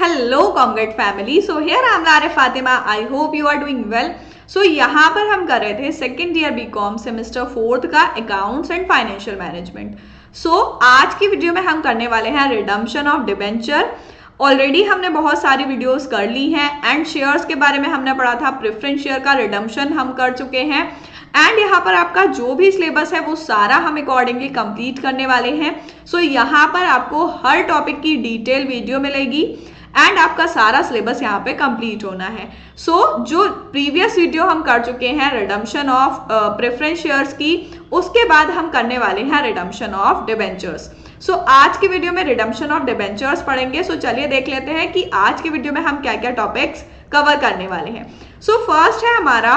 Hello Congrat family. So here I am Lara Fatima. I hope you are doing well. So यहाँ पर हम कर रहे थे सेकेंड ईयर बीकॉम सेमेस्टर 4 का अकाउंट्स एंड फाइनेंशियल मैनेजमेंट। सो आज की वीडियो में हम करने वाले हैं रिडम्पशन ऑफ डिबेंचर। ऑलरेडी हमने बहुत सारी वीडियोस कर ली हैं एंड शेयर्स के बारे में हमने पढ़ा था, प्रेफरेंस शेयर का रिडम्पशन हम कर चुके हैं एंड यहाँ पर आपका जो भी सिलेबस है वो सारा हम अकॉर्डिंगली कंप्लीट करने वाले हैं। सो यहाँ पर आपको हर टॉपिक की डिटेल वीडियो मिलेगी एंड आपका सारा सिलेबस यहाँ पे कंप्लीट होना है। सो जो प्रीवियस वीडियो हम कर चुके हैं रिडम्पशन ऑफ प्रेफरेंस शेयर्स की, उसके बाद हम करने वाले हैं रिडम्पशन ऑफ डिबेंचर्स। सो आज की वीडियो में रिडम्पशन ऑफ डिबेंचर्स पढ़ेंगे। सो चलिए देख लेते हैं कि आज की वीडियो में हम क्या क्या टॉपिक्स कवर करने वाले हैं। सो फर्स्ट है हमारा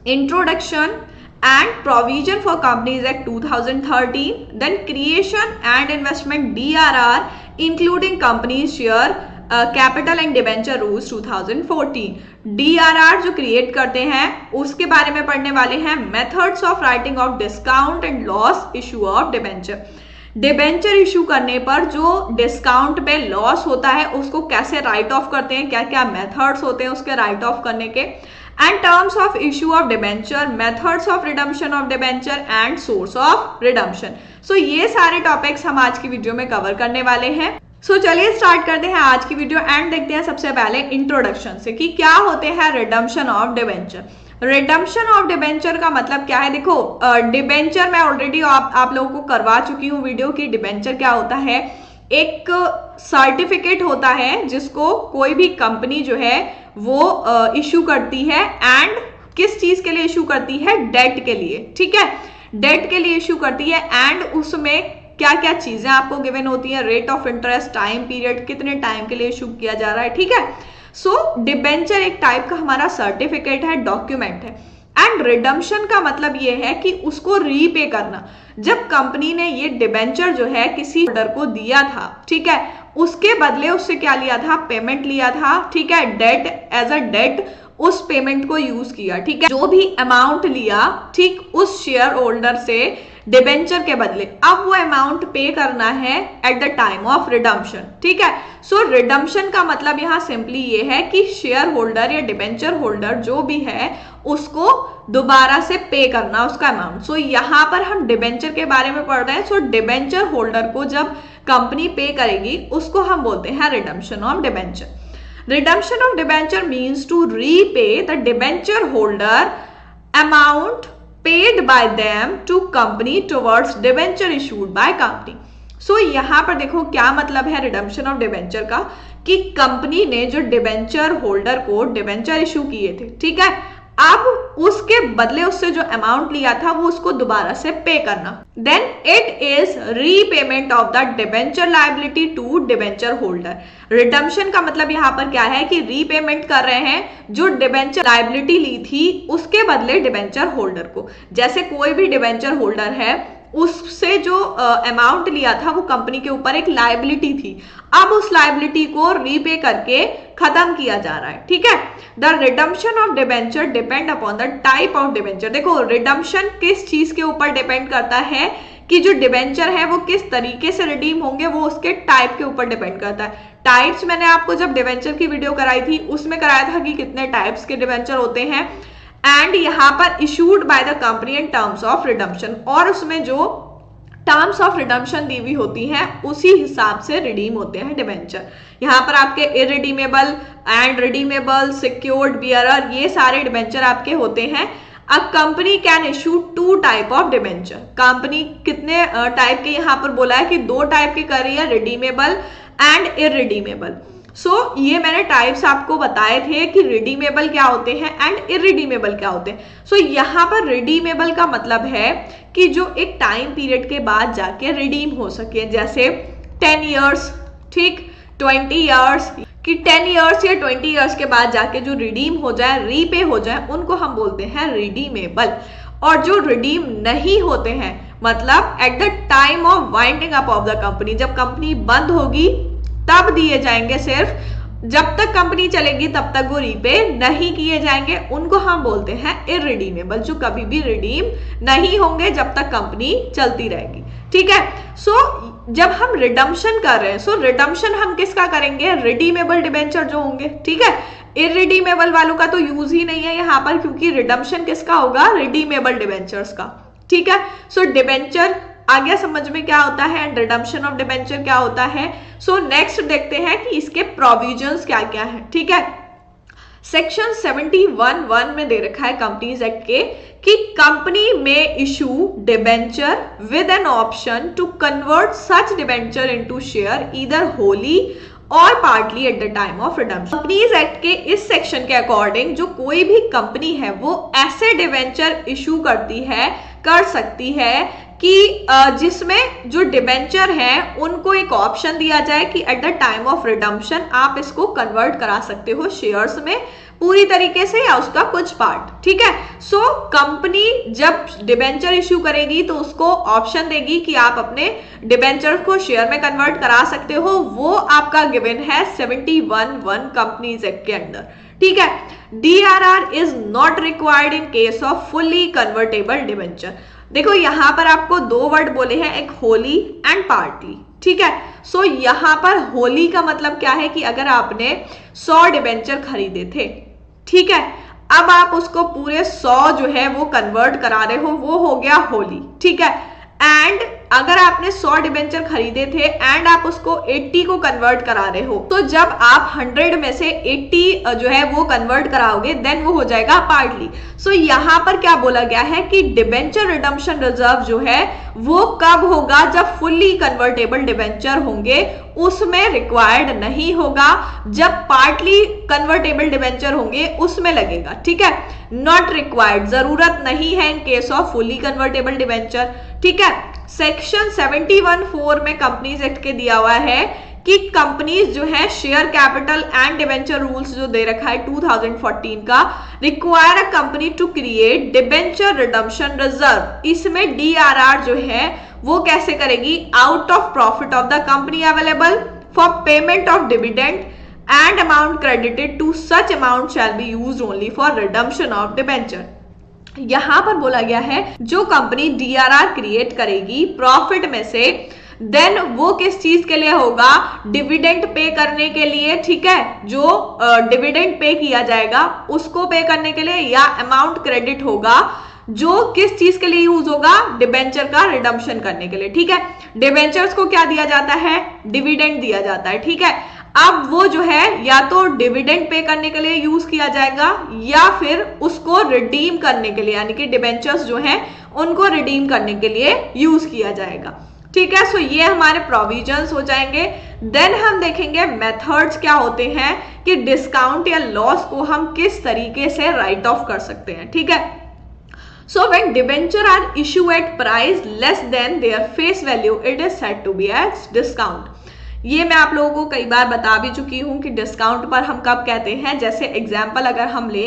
introduction and provision for companies act 2013, then creation and investment DRR including companies share capital and debenture rules 2014। DRR जो क्रिएट करते हैं उसके बारे में पढ़ने वाले हैं। Methods of writing of discount and loss issue of debenture. Debenture issue करने पर जो डिस्काउंट पे लॉस होता है उसको कैसे राइट ऑफ करते हैं, क्या क्या मेथड्स होते हैं उसके राइट ऑफ करने के, and terms of issue of debenture, methods of redemption of debenture and source of redemption. So ये सारे टॉपिक्स हम आज की वीडियो में कवर करने वाले हैं। सो चलिए स्टार्ट करते हैं आज की वीडियो एंड देखते हैं सबसे पहले इंट्रोडक्शन से कि क्या होते हैं redemption of debenture. Redemption of debenture का मतलब क्या है। देखो डिबेंचर मैं ऑलरेडी आप लोगों को करवा चुकी हूँ वीडियो की डिबेंचर क्या होता है। एक सर्टिफिकेट होता है जिसको कोई भी कंपनी जो है वो इशू करती है एंड किस चीज के लिए इशू करती है, डेट के लिए। ठीक है, डेट के लिए इशू करती है एंड उसमें क्या क्या चीजें आपको गिवन होती है, rate of interest, time period, कितने टाइम के लिए इशू किया जा रहा है। ठीक है, सो डिबेंचर एक टाइप का हमारा सर्टिफिकेट है, डॉक्यूमेंट है एंड रिडम्पशन का मतलब ये है कि उसको रीपे करना। जब कंपनी ने ये डिबेंचर जो है किसी होल्डर को दिया था, ठीक है, उसके बदले उससे क्या लिया था, पेमेंट लिया था। ठीक है, डेट एज अ डेट उस पेमेंट को यूज किया। ठीक है, जो भी अमाउंट लिया ठीक उस शेयर होल्डर से डिबेंचर के बदले अब वो अमाउंट पे करना है eight the time of redemption. ठीक है, सो रिडम्पशन का मतलब यहाँ सिंपली ये है कि शेयर होल्डर या डिबेंचर होल्डर जो भी है उसको दोबारा से पे करना उसका अमाउंट। सो यहाँ पर हम डिबेंचर के बारे में पढ़ रहे हैं। सो डिबेंचर होल्डर को जब कंपनी पे करेगी उसको हम बोलते हैं redemption of debenture. Redemption of debenture means to repay the debenture holder amount paid by them to company towards debenture issued by company। सो यहाँ पर देखो क्या मतलब है रिडम्पशन ऑफ डिबेंचर का कि कंपनी ने जो डिबेंचर होल्डर को डिबेंचर इशू किए थे, ठीक है, अब उसके बदले उससे जो अमाउंट लिया था वो उसको दोबारा से पे करना। Then it is repayment of the debenture liability to debenture holder. Redemption का मतलब यहाँ पर क्या है कि रीपेमेंट कर रहे हैं जो डिबेंचर लायबिलिटी ली थी उसके बदले डिबेंचर होल्डर को। जैसे कोई भी डिबेंचर होल्डर है उससे जो अमाउंट लिया था वो कंपनी के ऊपर एक लायबिलिटी थी, अब उस लायबिलिटी को रीपे करके खत्म किया जा रहा है। ठीक है, the redemption of debenture depend upon the type of debenture. देखो रिडम्पशन किस चीज के ऊपर डिपेंड करता है कि जो डिबेंचर है वो किस तरीके से रिडीम होंगे, वो उसके टाइप के ऊपर डिपेंड करता है। टाइप्स मैंने आपको जब डिबेंचर की वीडियो कराई थी उसमें कराया था कि कितने टाइप्स के डिबेंचर होते हैं एंड यहाँ पर issued by the company in terms of redemption, और उसमें जो टर्म्स ऑफ रिडम्पशन दी हुई होती हैं उसी हिसाब से रिडीम होते हैं डिबेंचर। यहाँ पर आपके irredeemable and redeemable, secured, bearer, ये सारे डिबेंचर आपके होते हैं। A company can issue two type of debenture. Company कितने टाइप के यहाँ पर बोला है कि दो टाइप के कर रही है, रिडीमेबल एंड इरिडीमेबल। सो ये मैंने टाइप्स आपको बताए थे कि रिडीमेबल क्या होते हैं एंड इरिडीमेबल क्या होते हैं। सो यहाँ पर रिडीमेबल का मतलब है कि जो एक टाइम पीरियड के बाद जाके रिडीम हो सके, जैसे 10 इयर्स, ठीक, 20 इयर्स, कि 10 इयर्स या 20 इयर्स के बाद जाके जो रिडीम हो जाए, रीपे हो जाए, उनको हम बोलते हैं रिडीमेबल। और जो रिडीम नहीं होते हैं मतलब eight the time of winding up of the company, जब कंपनी बंद होगी तब दिए जाएंगे सिर्फ जब तक कंपनी चलेगी तब तक वो रीपे नहीं किए जाएंगे, उनको हम बोलते हैं इररिडीमेबल, जो कभी भी रिडीम नहीं होंगे जब तक कंपनी चलती रहेगी। ठीक है, सो जब हम रिडम्पशन कर रहे हैं, सो रिडम्पशन हम किसका करेंगे, रिडीमेबल डिबेंचर जो होंगे। ठीक है, इररिडीमेबल वालों का तो यूज ही नहीं है यहाँ पर, क्योंकि रिडम्पशन किसका होगा, रिडीमेबल डिबेंचर्स का। ठीक है, सो डिबेंचर आ गया समझ में क्या होता है एंड रिडम्पशन ऑफ डिबेंचर क्या होता है। सो नेक्स्ट देखते हैं कि इसके प्रोविजंस क्या क्या है। ठीक है, सेक्शन 71(1) में दे रखा है कंपनीज एक्ट के कि कंपनी में issue debenture with an option to convert such debenture into share either wholly or partly at the time of redemption. Companies act के इस सेक्शन के अकॉर्डिंग जो कोई भी कंपनी है वो ऐसे डिबेंचर इशू कर सकती है कि जिसमें जो डिबेंचर हैं उनको एक ऑप्शन दिया जाए कि eight the time of redemption आप इसको कन्वर्ट करा सकते हो शेयर्स में पूरी तरीके से या उसका कुछ पार्ट। ठीक है, सो कंपनी जब डिबेंचर इश्यू करेगी तो उसको ऑप्शन देगी कि आप अपने डिबेंचर को शेयर में कन्वर्ट करा सकते हो, वो आपका गिवन है 71(1) कंपनीज एक्ट के अंदर। ठीक है, DRR is not required in case off fully convertible debenture. देखो यहां पर आपको दो वर्ड बोले हैं, एक होली एंड पार्टली। ठीक है, सो यहां पर होली का मतलब क्या है कि अगर आपने 100 डिबेंचर खरीदे थे, ठीक है, अब आप उसको पूरे 100 जो है वो कन्वर्ट करा रहे हो, वो हो गया होली। ठीक है, एंड अगर आपने 100 डिबेंचर खरीदे थे एंड आप उसको 80 को कन्वर्ट करा रहे हो, तो जब आप 100 में से 80 जो है वो कन्वर्ट कराओगे देन वो हो जाएगा पार्टली। सो यहां पर क्या बोला गया है कि डिबेंचर रिडम्पशन रिजर्व जो है वो कब होगा, जब फुल्ली कन्वर्टेबल डिबेंचर होंगे उसमें रिक्वायर्ड नहीं होगा, जब पार्टली कन्वर्टेबल डिबेंचर होंगे उसमें लगेगा। ठीक है, नॉट रिक्वायर्ड, जरूरत नहीं है in case off fully convertible debenture. ठीक है, सेक्शन 71(4) में कंपनीज एक्ट के दिया हुआ है कि कंपनीज जो है share capital and debenture rules जो दे रखा है 2014 का, require a company to create debenture redemption reserve. इसमें DRR जो है वो कैसे करेगी, out of profit of the company available for payment of dividend and amount credited to such amount shall be used only for redemption of debenture. यहां पर बोला गया है जो कंपनी DRR क्रिएट करेगी प्रॉफिट में से, देन वो किस चीज के लिए होगा, डिविडेंड पे करने के लिए। ठीक है, जो डिविडेंड पे किया जाएगा उसको पे करने के लिए, या अमाउंट क्रेडिट होगा जो किस चीज के लिए यूज होगा, डिबेंचर का रिडम्पशन करने के लिए। ठीक है, डिबेंचर्स को क्या दिया जाता है, डिविडेंड दिया जाता है। ठीक है, अब वो जो है या तो डिविडेंड पे करने के लिए यूज किया जाएगा या फिर उसको रिडीम करने के लिए, यानी कि डिबेंचर्स जो हैं उनको रिडीम करने के लिए यूज किया जाएगा। ठीक है, सो ये हमारे प्रोविजंस हो जाएंगे। देन हम देखेंगे मेथड्स क्या होते हैं कि डिस्काउंट या लॉस को हम किस तरीके से राइट ऑफ कर सकते हैं। ठीक है, so when debenture are issue at price less than their face value it is said to be as discount. ये मैं आप लोगों को कई बार बता भी चुकी हूं कि डिस्काउंट पर हम कब कहते हैं, जैसे एग्जाम्पल अगर हम ले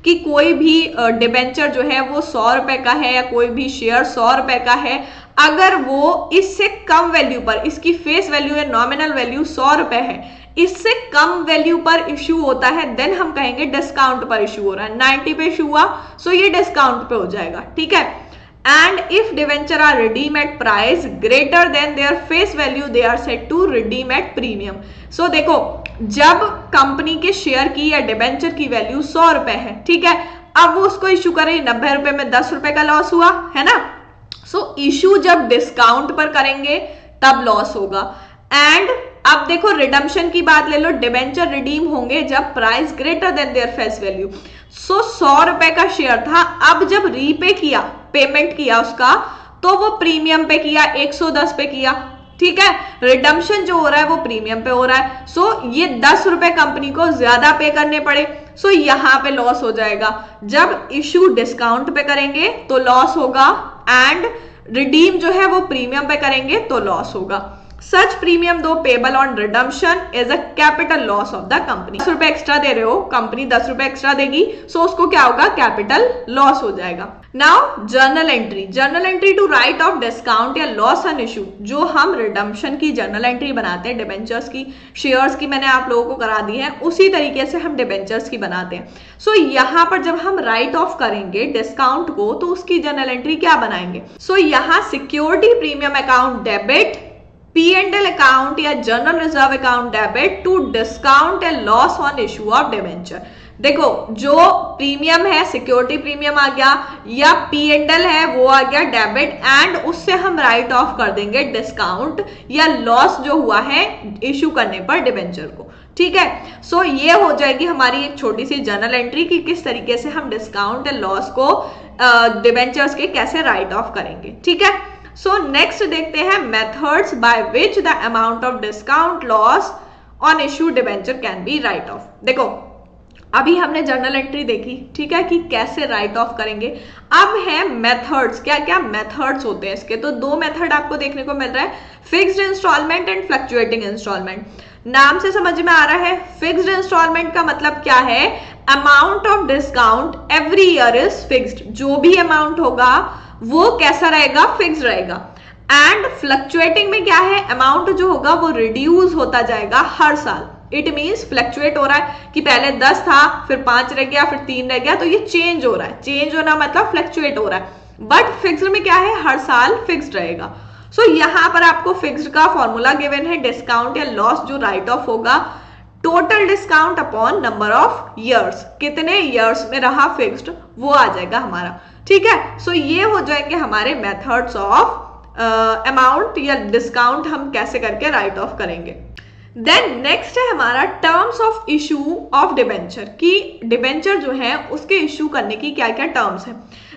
कि कोई भी डिबेंचर जो है वो 100 रुपए का है या कोई भी शेयर 100 रुपए का है, अगर वो इससे कम वैल्यू पर, इसकी फेस वैल्यू या नॉमिनल वैल्यू 100 रुपए है, इससे कम वैल्यू पर इश्यू होता है, देन हम कहेंगे डिस्काउंट पर इश्यू हो रहा है। 90 पे इश्यू हुआ, सो ये डिस्काउंट पे हो जाएगा। ठीक है, and if debenture are redeemed at price greater than their face value they are said to redeem at premium। so देखो जब कंपनी के शेयर की या डिबेंचर की वैल्यू 100 रुपए है, ठीक है, अब वो उसको इश्यू करे 90 रुपए में 10 रुपए का लॉस हुआ है ना। सो इश्यू जब डिस्काउंट पर करेंगे तब लॉस होगा। एंड अब देखो रिडम्पशन की बात ले लो, डिबेंचर रिडीम होंगे जब price greater than their face value. So 100 रुपए का शेयर था, अब जब रीपे किया, पेमेंट किया उसका, तो वो प्रीमियम पे किया, 110 पे किया। ठीक है, रिडम्पशन जो हो रहा है वो प्रीमियम पे हो रहा है। सो ये 10 रुपए कंपनी को ज्यादा पे करने पड़े, सो यहां पे लॉस हो जाएगा। जब इश्यू डिस्काउंट पे करेंगे तो लॉस होगा, एंड रिडीम जो है वो प्रीमियम पे करेंगे तो लॉस होगा। सच प्रीमियम दो payable on redemption is a capital loss of the company. 10 रुपए एक्स्ट्रा दे रहे हो, कंपनी 10 रुपए एक्स्ट्रा देगी, सो उसको क्या होगा, कैपिटल लॉस हो जाएगा। Now journal entry, journal entry to write off discount या लॉस ऑन इशू, जो हम रिडम्पशन की जर्नल एंट्री बनाते हैं डिबेंचर्स की, शेयर्स की मैंने आप लोगों को करा दी है, उसी तरीके से हम डिबेंचर्स की बनाते हैं। सो यहाँ पर जब हम राइट ऑफ करेंगे डिस्काउंट को तो उसकी जर्नल एंट्री क्या बनाएंगे। सो यहाँ security premium account debit, P&L account या general reserve account debit to discount and loss on issue of debenture. देखो जो प्रीमियम है सिक्योरिटी प्रीमियम आ गया या P&L है वो आ गया डेबिट, एंड उससे हम राइट ऑफ कर देंगे डिस्काउंट या लॉस जो हुआ है इशू करने पर डिबेंचर को। ठीक है, सो ये हो जाएगी हमारी एक छोटी सी जर्नल एंट्री कि किस तरीके से हम डिस्काउंट एंड लॉस को डिबेंचर्स के कैसे राइट ऑफ करेंगे। ठीक है, सो नेक्स्ट देखते हैं methods by which the amount of discount loss on issue debenture can B right of. देखो अभी हमने जर्नल एंट्री देखी, ठीक है, कि कैसे राइट ऑफ करेंगे। अब है मेथड्स, क्या क्या मेथड्स होते हैं इसके। तो दो मेथड आपको देखने को मिल रहा है, fixed installment and fluctuating installment. नाम से समझ में आ रहा है, फिक्स्ड इंस्टॉलमेंट का मतलब क्या है, amount of discount every year is fixed, जो भी अमाउंट होगा वो कैसा रहेगा, फिक्स्ड रहेगा। एंड फ्लक्चुएटिंग में क्या है, अमाउंट जो होगा वो रिड्यूस होता जाएगा हर साल। इट मीन्स फ्लक्चुएट हो रहा है कि पहले 10 था फिर 5 रह गया फिर 3 रह गया, तो ये चेंज हो रहा है। चेंज होना मतलब फ्लक्चुएट हो रहा है, बट फिक्स्ड में क्या है, हर साल फिक्स्ड रहेगा। सो यहाँ पर आपको फिक्स्ड का फॉर्मूला गिवन है, डिस्काउंट या लॉस जो राइट ऑफ होगा total discount upon number of years, कितने ईयर्स में रहा फिक्स्ड वो आ जाएगा हमारा। ठीक है, सो ये हो जाएंगे हमारे मेथड्स ऑफ अमाउंट या डिस्काउंट हम कैसे करके राइट ऑफ करेंगे। देन नेक्स्ट है हमारा terms of issue of debenture, कि डिबेंचर जो है उसके इशू करने की क्या क्या टर्म्स है।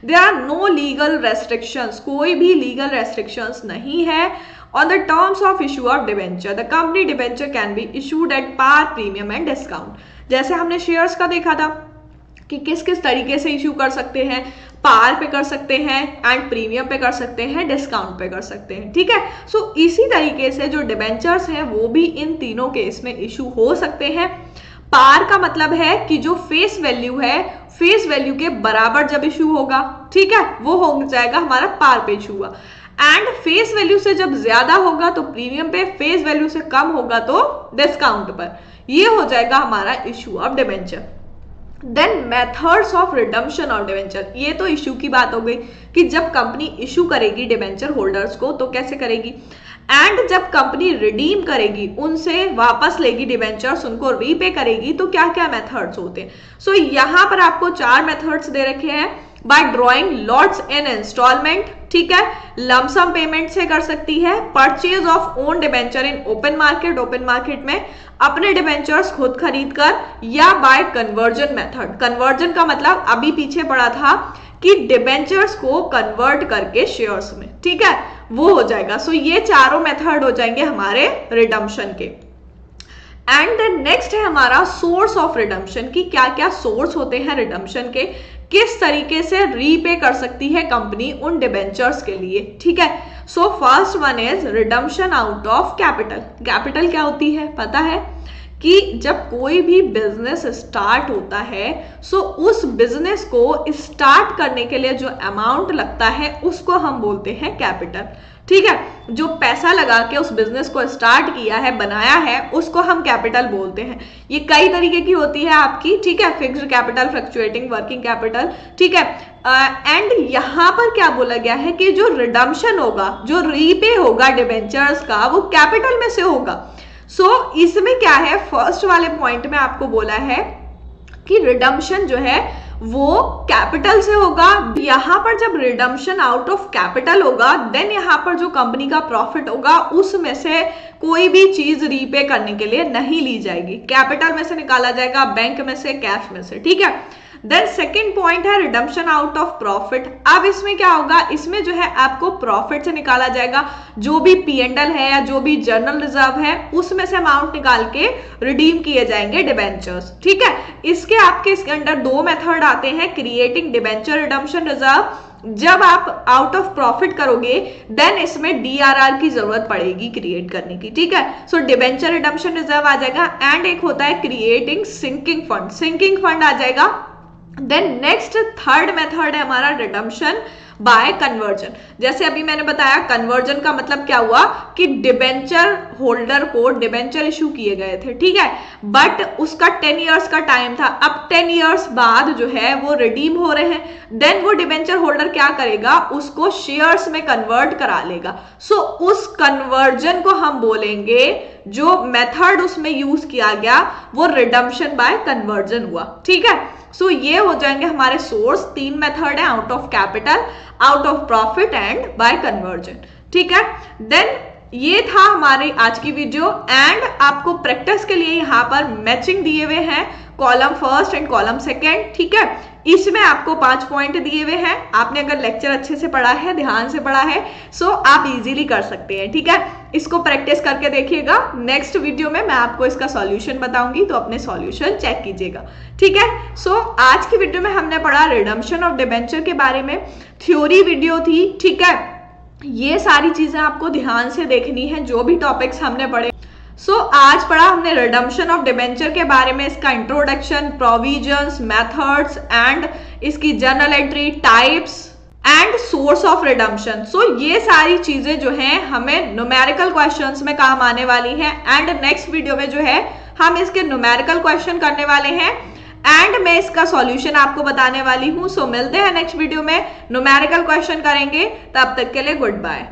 There are no legal restrictions, कोई भी लीगल रेस्ट्रिक्शंस नहीं है on the terms of issue of debenture. The company debenture can be issued at par, premium and discount. जैसे हमने शेयर्स का देखा था कि किस किस तरीके से इशू कर सकते हैं, पार पे कर सकते हैं एंड प्रीमियम पे कर सकते हैं, डिस्काउंट पे कर सकते हैं। ठीक है, सो इसी तरीके से जो डिबेंचर्स हैं वो भी इन तीनों केस में इशू हो सकते हैं। पार का मतलब है कि जो फेस वैल्यू है, फेस वैल्यू के बराबर जब इशू होगा, ठीक है, वो हो जाएगा हमारा पार पे इशू हुआ। एंड फेस वैल्यू से जब ज्यादा होगा तो प्रीमियम पे, फेस वैल्यू से कम होगा तो डिस्काउंट पर। ये हो जाएगा हमारा issue of debenture. Then methods of redemption of debenture, ये तो इशू की बात हो गई कि जब कंपनी इशू करेगी डिबेंचर होल्डर्स को तो कैसे करेगी, एंड जब कंपनी रिडीम करेगी, उनसे वापस लेगी डिबेंचर्स, उनको रीपे करेगी, तो क्या क्या मेथड्स होते हैं। सो यहाँ पर आपको 4 मेथड्स दे रखे हैं। By drawing lots in installment, ठीक है, लमसम पेमेंट से कर सकती है, purchase of own debenture in open market, open market में अपने डिबेंचर्स खुद खरीद कर, या बाय कन्वर्जन मेथड। कन्वर्जन का मतलब अभी पीछे पड़ा था कि डिबेंचर्स को कन्वर्ट करके शेयर्स में, ठीक है, वो हो जाएगा। सो ये चारों मेथड हो जाएंगे हमारे रिडम्पशन के। एंड देन नेक्स्ट है हमारा सोर्स ऑफ रिडम्पशन, की क्या क्या सोर्स होते हैं रिडम्पशन के, किस तरीके से रीपे कर सकती है कंपनी उन डिबेंचर्स के लिए। ठीक है, so first one is redemption out of capital. Capital क्या होती है पता है, कि जब कोई भी बिजनेस स्टार्ट होता है, सो उस बिजनेस को स्टार्ट करने के लिए जो अमाउंट लगता है उसको हम बोलते हैं कैपिटल। ठीक है, जो पैसा लगा के उस बिजनेस को स्टार्ट किया है, बनाया है, उसको हम कैपिटल बोलते हैं। ये कई तरीके की होती है आपकी, ठीक है, fixed capital, fluctuating, working capital, ठीक है। एंड यहाँ पर क्या बोला गया है कि जो रिडम्पशन होगा, जो रीपे होगा डिबेंचर्स का, वो कैपिटल में से होगा। सो इसमें क्या है, फर्स्ट वाले पॉइंट में आपको बोला है कि रिडम्पशन जो है वो कैपिटल से होगा। यहाँ पर जब रिडम्पशन आउट ऑफ कैपिटल होगा, देन यहाँ पर जो कंपनी का प्रॉफिट होगा उसमें से कोई भी चीज रीपे करने के लिए नहीं ली जाएगी, कैपिटल में से निकाला जाएगा, बैंक में से, कैश में से। ठीक है, देन सेकेंड पॉइंट है रिडम्पशन आउट ऑफ प्रॉफिट। अब इसमें क्या होगा, इसमें जो है आपको प्रॉफिट से निकाला जाएगा, जो भी P&L है या जो भी जनरल रिजर्व है उसमें से अमाउंट निकाल के रिडीम किए जाएंगे डिबेंचर्स। ठीक है, इसके आपके इसके अंडर 2 मेथड आते हैं, क्रिएटिंग डिबेंचर रिडम्पशन रिजर्व जब आप आउट ऑफ प्रॉफिट करोगे देन इसमें डीआरआर की जरूरत पड़ेगी क्रिएट करने की, ठीक है। सो डिबेंचर रिडम्पशन रिजर्व आ जाएगा एंड एक होता है creating sinking fund, sinking fund आ जाएगा। देन नेक्स्ट थर्ड मेथड है हमारा रिडम्पशन बाय कन्वर्जन। जैसे अभी मैंने बताया कन्वर्जन का मतलब क्या हुआ कि डिबेंचर होल्डर को डिबेंचर इशू किए गए थे, ठीक है, बट उसका 10 इयर्स का टाइम था। अब 10 इयर्स बाद जो है वो रिडीम हो रहे हैं, देन वो डिबेंचर होल्डर क्या करेगा, उसको शेयर्स में कन्वर्ट करा लेगा। सो उस कन्वर्जन को हम बोलेंगे, जो मेथड उसमें यूज किया गया वो रिडम्पशन बाय कन्वर्जन हुआ, ठीक है। सो ये हो जाएंगे हमारे सोर्स। 3 मेथड है, out of capital, out of profit and bye conversion, ठीक है। देन ये था हमारी आज की वीडियो एंड आपको प्रैक्टिस के लिए यहाँ पर मैचिंग दिए हुए हैं, column first and column second, ठीक है। इसमें आपको 5 पॉइंट दिए हुए हैं। आपने अगर लेक्चर अच्छे से पढ़ा है, ध्यान से पढ़ा है, सो आप इजीली कर सकते हैं, ठीक है। इसको प्रैक्टिस करके देखिएगा। नेक्स्ट वीडियो में मैं आपको इसका सॉल्यूशन बताऊंगी, तो अपने सॉल्यूशन चेक कीजिएगा, ठीक है। सो आज की वीडियो में हमने पढ़ा रिडम्पशन ऑफ डिबेंचर के बारे में, थ्योरी वीडियो थी, ठीक है। ये सारी चीजें आपको ध्यान से देखनी है, जो भी टॉपिक्स हमने पढ़े। आज पढ़ा हमने रिडम्पशन ऑफ डिबेंचर के बारे में, इसका इंट्रोडक्शन, प्रोविजंस, मेथड्स एंड इसकी journal entry, types and source of redemption. ये सारी चीजें जो हैं हमें न्यूमेरिकल क्वेश्चंस में काम आने वाली हैं एंड नेक्स्ट वीडियो में जो है हम इसके न्यूमेरिकल क्वेश्चन करने वाले हैं एंड मैं इसका सॉल्यूशन आपको बताने वाली हूं। मिलते हैं नेक्स्ट वीडियो में, न्यूमेरिकल क्वेश्चन करेंगे। तब तक के लिए गुड बाय।